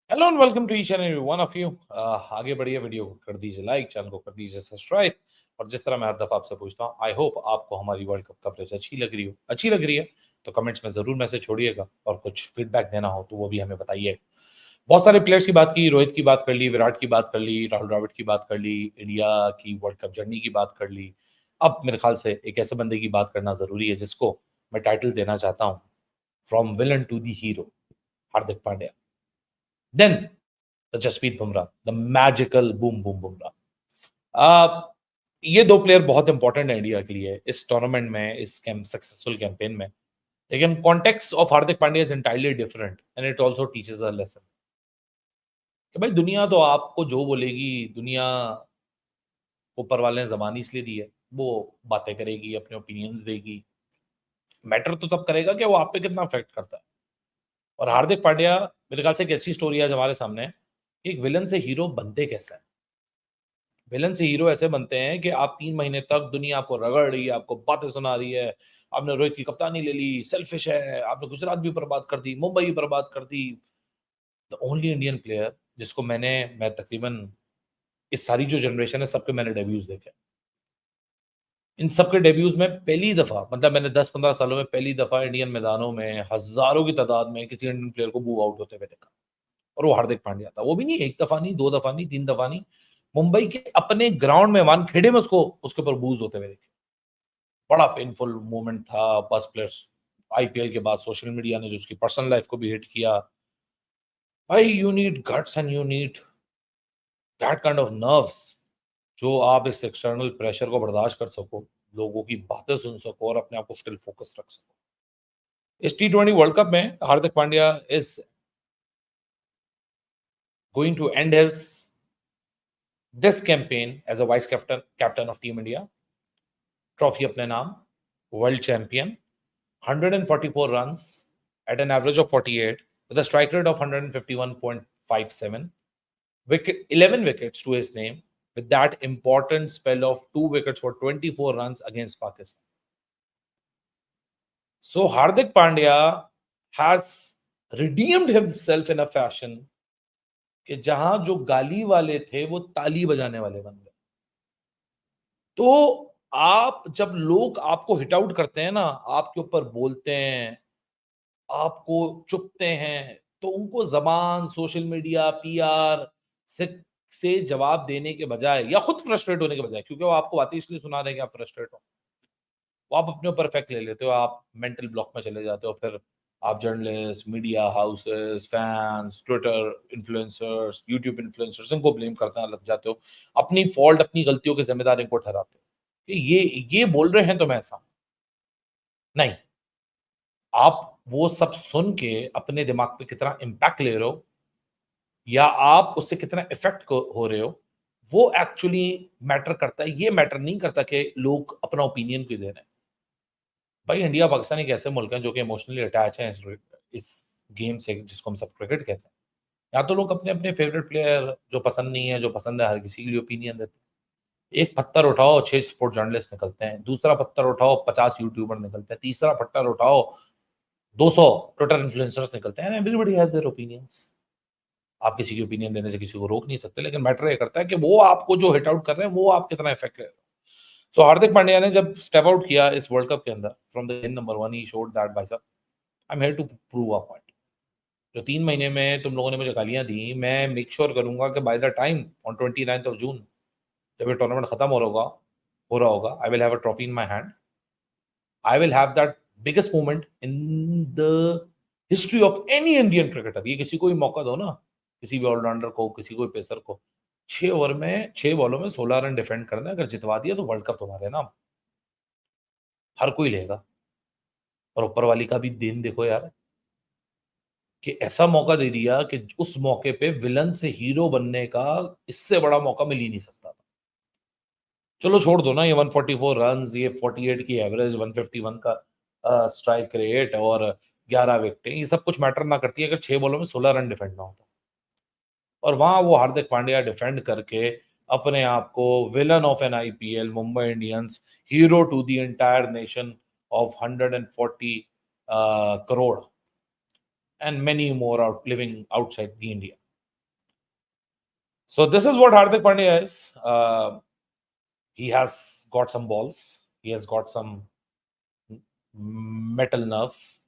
Hello and welcome to each and every one of you. आगे बढ़िए, video को कर दीजिए लाइक, चैनल को कर दीजिए सब्सक्राइब। और जिस तरह मैं हर दफा आपसे पूछता हूँ, आई होप आपको हमारी वर्ल्ड कप कवरेज अच्छी लग रही है तो कमेंट्स में जरूर मैसेज छोड़िएगा, और कुछ फीडबैक देना हो तो वो भी हमें बताइए। बहुत सारे प्लेयर्स की बात की, रोहित की बात कर ली, विराट की बात कर ली, राहुल द्रविड़ की बात कर ली, इंडिया की वर्ल्ड कप जर्नी की बात कर ली। अब मेरे ख्याल से एक ऐसे बंदे की बात करना जरूरी है जिसको मैं टाइटल देना चाहता हूँ, from villain to the hero, Hardik Pandya. Then the Jasprit Bumrah, the magical boom boom Bumrah. आ, ये दो प्लेयर बहुत इंपॉर्टेंट है इंडिया के लिए इस टूर्नामेंट में, इस सक्सेसफुल कैंपेन में। लेकिन context of Hardik Pandya is entirely different and it also teaches a lesson कि भाई दुनिया तो आपको जो बोलेगी, दुनिया ऊपर वाले ने जबान इसलिए दी है, वो बातें करेगी, अपने ओपिनियंस देगी। मैटर तो तब करेगा कि वो आप पे कितना अफेक्ट करता है। और हार्दिक पांड्या मेरे ख्याल से एक ऐसी स्टोरी है हमारे सामने कि एक विलन से हीरो बनते कैसे हैं। विलन से हीरो ऐसे बनते हैं कि आप 3 महीने तक दुनिया आपको रगड़ रही है, आपको बातें सुना रही है, आपने रोहित की कप्तानी ले ली, सेल्फिश है, आपने गुजरात भी बर्बाद कर दी, मुंबई भी बर्बाद कर दी। द ओनली इंडियन प्लेयर जिसको मैं तकरीबन इस सारी जो जनरेशन है सबके मैंने डेब्यूज देखे। इन सबके डेब्यूज में पहली दफा, मतलब मैंने 10-15 सालों में पहली दफा इंडियन मैदानों में हजारों की तादाद में किसी इंडियन प्लेयर को बू आउट होते हुए देखा। और वो हार्दिक पांड्या था। वो भी नहीं एक दफा नहीं, 2 दफा नहीं, 3 दफा नहीं, मुंबई के अपने ग्राउंड में वानखेड़े में उसको उसके ऊपर बूज होते हुए देखे। बड़ा पेनफुल मोमेंट था। बस प्लेयर्स, आईपीएल के बाद सोशल मीडिया ने जो उसकी पर्सनल लाइफ को भी हिट किया। भाई you need guts and you need that kind of nerves, जो आप इस एक्सटर्नल प्रेशर को बर्दाश्त कर सको, लोगों की बातें सुन सको और अपने आप को स्टिल फोकस रख सको। इस टी20 वर्ल्ड कप में Hardik Pandya is going to end his this campaign as a vice captain of team India. Trophy अपने नाम, world champion, 144 runs at an average of 48 with a strike rate of 151.57, 11 wickets to his name, with that important spell of 2 wickets for 24 runs against Pakistan. So Hardik Pandya has redeemed himself in a fashion कि जहां जो गाली वाले थे वो ताली बजाने वाले बन गए। तो आप जब लोग आपको हिट आउट करते हैं ना, आपके ऊपर बोलते हैं, आपको चुपते हैं, तो उनको ज़बान, सोशल मीडिया, पीआर से जवाब देने के बजाय या खुद फ्रस्ट्रेट होने के बजाय, क्योंकि वो आपको बातें इसलिए सुना रहे हैं कि आप फ्रस्ट्रेट हो, वो आप अपने ऊपर इफेक्ट ले लेते हो, आप मेंटल ब्लॉक में चले जाते हो। फिर आप journalist, media houses, fans, Twitter influencers, YouTube influencers, इनको ब्लेम करने लग जाते हो। अपनी फॉल्ट, अपनी गलतियों के ज़िम्मेदार इनको ठहराते हो कि ये बोल रहे हैं तो मैं ऐसा हूँ। नहीं, आप वो सब सुन के अपने दिमाग पे कितना इम्पैक्ट ले रहे हो या आप उससे कितना इफेक्ट हो रहे हो, वो एक्चुअली मैटर करता है। ये मैटर नहीं करता कि लोग अपना ओपिनियन क्यों दे रहे हैं। भाई इंडिया पाकिस्तान एक ऐसे मुल्क हैं जो कि इमोशनली अटैच हैं इस गेम से, जिसको हम सब क्रिकेट कहते हैं। या तो लोग अपने अपने फेवरेट प्लेयर जो पसंद नहीं है, जो पसंद है, हर किसी के लिए ओपिनियन देते हैं। एक पत्थर उठाओ, 6 स्पोर्ट जर्नलिस्ट निकलते हैं, दूसरा पत्थर उठाओ, 50 यूट्यूबर निकलते हैं, तीसरा पत्थर उठाओ, 200 ट्विटर इन्फ्लुएंसर्स निकलते हैं। Everybody has their opinions. आप किसी की ओपिनियन देने से किसी को रोक नहीं सकते, लेकिन मैटर ये करता है कि वो आपको जो हिट आउट कर रहे हैं वो आप कितना इफेक्ट ले रहे हो। सो हार्दिक पांड्या ने जब स्टेप आउट किया इस वर्ल्ड कप के अंदर from the number one, he showed that भाई साहब, I am here to prove a point. जो 3 महीने में तुम लोगों ने मुझे गालियां दी, मैं मेक श्योर करूंगा कि by the time on 29th of June, जब ये टूर्नामेंट खत्म हो रहा होगा, I will have a trophy in my hand. I will have that biggest moment in the history of any Indian cricketer. ये किसी को भी मौका दो ना, किसी भी ऑलराउंडर को, किसी कोई पेसर को, 6 ओवर में, 6 बॉलों में 16 रन डिफेंड करना, अगर जितवा दिया तो वर्ल्ड कप तुम्हारे नाम, हर कोई लेगा। और ऊपर वाली का भी दिन देखो यार, कि ऐसा मौका दे दिया कि उस मौके पे विलन से हीरो बनने का इससे बड़ा मौका मिल ही नहीं सकता था। चलो छोड़ दो ना, ये 144 रन, ये 48 की एवरेज, 151 का स्ट्राइक रेट और 11 विकेटें, ये सब कुछ मैटर ना करती है अगर 6 बॉलों में 16 रन डिफेंड ना होता। और वहां वो हार्दिक पांड्या डिफेंड करके अपने आप को villain of an IPL, Mumbai Indians, hero to the entire nation of 140 crore and many more out living outside the India. So this is what Hardik Pandya is. He has got some balls. He has got some metal nerves.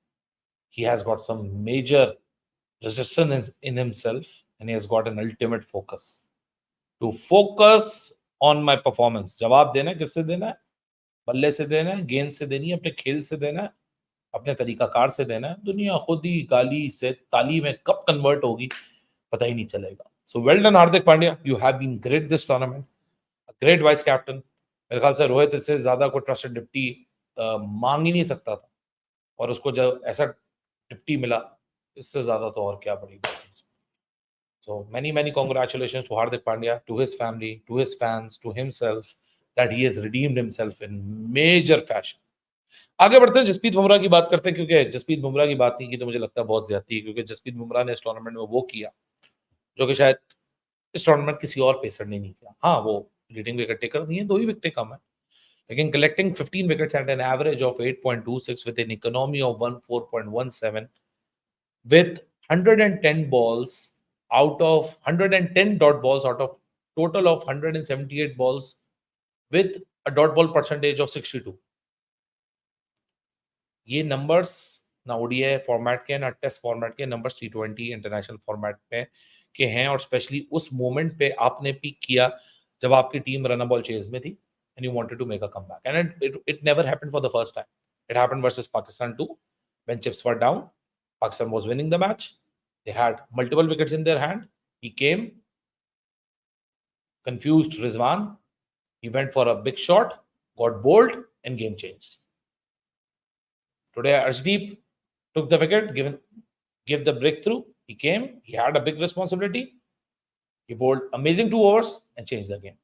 He has got some major resistance in himself, and he has got an ultimate focus. To focus on my performance. जवाब देना है, किससे देना है? बल्ले से देना है, गेंद से देनी है, अपने खेल से देना है, अपने तरीकाकार से देना है। दुनिया खुद ही गाली से ताली में कब कन्वर्ट होगी पता ही नहीं चलेगा। So well done Hardik Pandya, you have been great this tournament, great vice captain. मेरे ख्याल से रोहित इससे ज्यादा कोई ट्रस्टेड डिप्टी मांग ही नहीं सकता था, और उसको जब ऐसा डिप्टी मिला, इससे ज्यादा तो और क्या बड़ी बात है। So many congratulations to Hardik Pandya, to his family, to his fans, to himself, that he has redeemed himself in major fashion. आगे बढ़ते हैं, जसप्रीत बुमराह की बात करते हैं, क्योंकि जसप्रीत बुमराह की बात नहीं की तो मुझे लगता है बहुत ज्यादती है, क्योंकि जसप्रीत बुमराह ने इस टूर्नामेंट में वो किया जो कि शायद इस टूर्नामेंट किसी और पेसर ने नहीं किया। हाँ, वो लीडिंग विकेट टेकर नहीं है, 2 ही विकेटें कम है, लेकिन collecting 15 wickets at an average of 8.26 with an economy of 14.17 with 110 balls out of 110 dot balls out of total of 178 balls with a dot ball percentage of 62. ये नंबर्स ना ODI format के ना test format के, numbers टी20 international format पे के हैं, और specially उस मोमेंट पे आपने पीक किया जब आपकी टीम रन बॉल चेज में थी and you wanted to make a comeback, and it never happened for the first time. It happened versus Pakistan too, when chips were down, Pakistan was winning the match, they had multiple wickets in their hand, he came, confused Rizwan, he went for a big shot, got bowled, and game changed. Today, Arshdeep took the wicket, gave the breakthrough. He came, he had a big responsibility. He bowled amazing 2 overs and changed the game.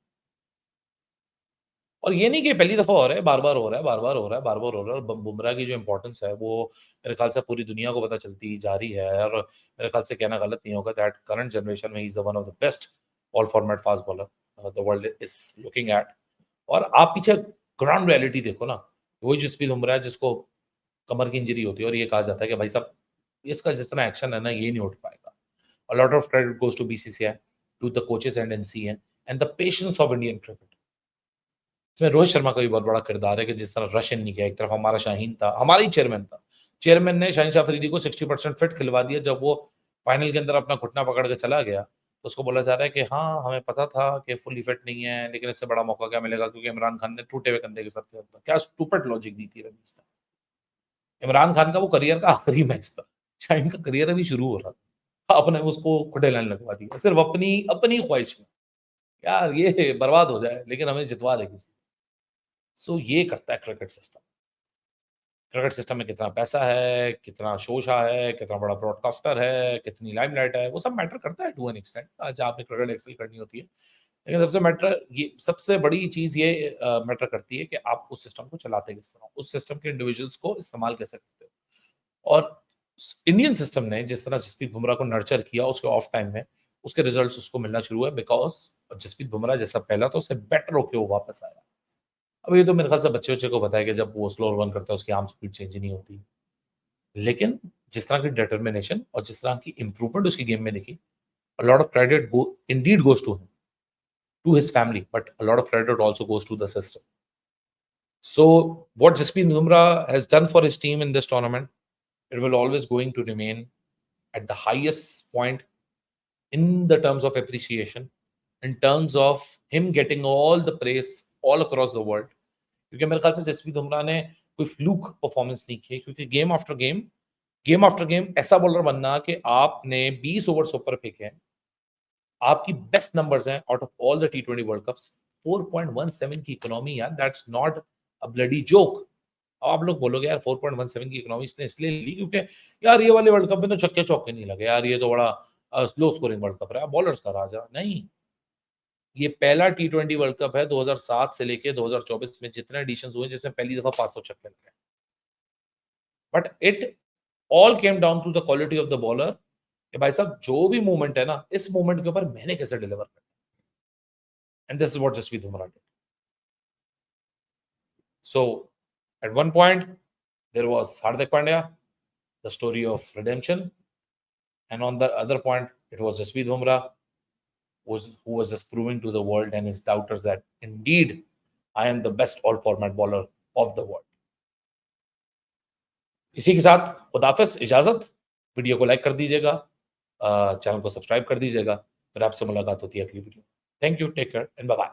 और ये नहीं कि पहली दफा हो रहा है, बार बार हो रहा है, बार बार हो रहा है, बार बार हो रहा है। और बुमराह की जो इंपॉर्टेंस है वो मेरे ख्याल से पूरी दुनिया को पता चलती जा रही है, और मेरे ख्याल से कहना गलत नहीं होगा दैट करंट जनरेशन में he is one of the best all format fast bowler the world is looking at. और आप पीछे ग्राउंड रियलिटी देखो ना, वही जसप्रीत बुमराह जिसको कमर की इंजरी होती है और ये कहा जाता है कि भाई साहब इसका जितना एक्शन है ना ये नहीं उठ पाएगा. A lot of credit goes to BCCI, to the coaches and NCA, and the patience of Indian cricket. इसमें रोहित शर्मा का भी बहुत बड़ा किरदार है कि जिस तरह रश नहीं किया. एक तरफ हमारा शाहीन था, हमारा ही चेयरमैन था, चेयरमैन ने शाहीन शाह अफरीदी को 60% फिट खिलवा दिया. जब वो फाइनल के अंदर अपना घुटना पकड़ के चला गया तो उसको बोला जा रहा है कि हाँ हमें पता था कि फुली फिट नहीं है, लेकिन इससे बड़ा मौका क्या मिलेगा, क्योंकि इमरान खान ने टूटे हुए कंधे के साथ खेला था. क्या स्टूपिड लॉजिक दी थी रमीज ने. इमरान खान का वो करियर का आखिरी मैच था, शाहीन का करियर अभी शुरू हो रहा था, आपने उसको खुटे लाइन लगवा दी सिर्फ अपनी अपनी ख्वाहिश में. यार ये बर्बाद हो जाए लेकिन हमें जितवा दे किसी. सो ये करता है क्रिकेट सिस्टम. क्रिकेट सिस्टम में कितना पैसा है, कितना शोशा है, कितना बड़ा ब्रॉडकास्टर है, कितनी लाइमलाइट है, वो सब मैटर करता है टू एन एक्सटेंट. आज आपने क्रिकेट एक्सेल करनी होती है, लेकिन सबसे बड़ी चीज ये मैटर करती है कि आप उस सिस्टम को चलाते किस तरह, उस सिस्टम के इंडिविजुअल्स को इस्तेमाल कैसे करते हो. और इंडियन सिस्टम ने जिस तरह जसप्रीत बुमराह को नर्चर किया उसके ऑफ टाइम में, उसके रिजल्ट्स उसको मिलना शुरू हुए, बिकॉज जसप्रीत बुमराह जैसा पहला था उससे बेटर होके वो वापस आया. अब ये तो मेरे ख्याल से बच्चे को पता है कि जब वो स्लो रन करता है उसकी आर्म स्पीड चेंज नहीं होती, लेकिन जिस तरह की डिटर्मिनेशन और जिस तरह की इंप्रूवमेंट उसकी गेम में दिखी, a lot of credit indeed goes to him, to his family, but a lot of credit also goes to the system. So what Jasprit Bumrah has done for his team in this tournament, it will always going to remain at the highest point in the terms of appreciation, in terms of him getting all the praise all across the world. क्योंकि मेरे ख्याल से जसप्रीत बुमराह ने कोई fluke performance नहीं की, क्योंकि game after game ऐसा बॉलर बनना कि आपने 20 ओवर्स ऊपर फेंके हैं, आपकी बेस्ट नंबर्स हैं out of all the T20 world cups, 4.17 की इकोनॉमी. यार that's not a bloody joke. आप लोग बोलोगे यार 4.17 की इकोनॉमी इसने इसलिए ली क्योंकि यार ये वाले वर्ल्ड कप में तो छक्के चौके नहीं लगे, यार ये तो बड़ा स्लो स्कोरिंग वर्ल्ड कप रहा, बॉलर्स का राजा. नहीं, ये पहला टी20 वर्ल्ड कप है 2007 से लेके 2024 में जितने एडिशंस हुए जिसमें पहली दफा 500 छक्के लगे. But it all came down to the quality of the bowler कि भाई साहब जो भी मूवमेंट है ना, इस मूवमेंट के ऊपर मैंने कैसे डिलीवर करना. And this is what Jasprit Bumrah did. So at one point there was Hardik Pandya, the story of redemption, and on the other point it was Jasprit Bumrah, who was just proving to the world and his doubters that indeed I am the best all format bowler of the world. इसी के साथ खुदाफिज, इजाजत। Video को like कर दीजिएगा, channel को subscribe कर दीजिएगा। फिर आपसे मुलाकात होती है अगली video. Thank you, take care and bye bye.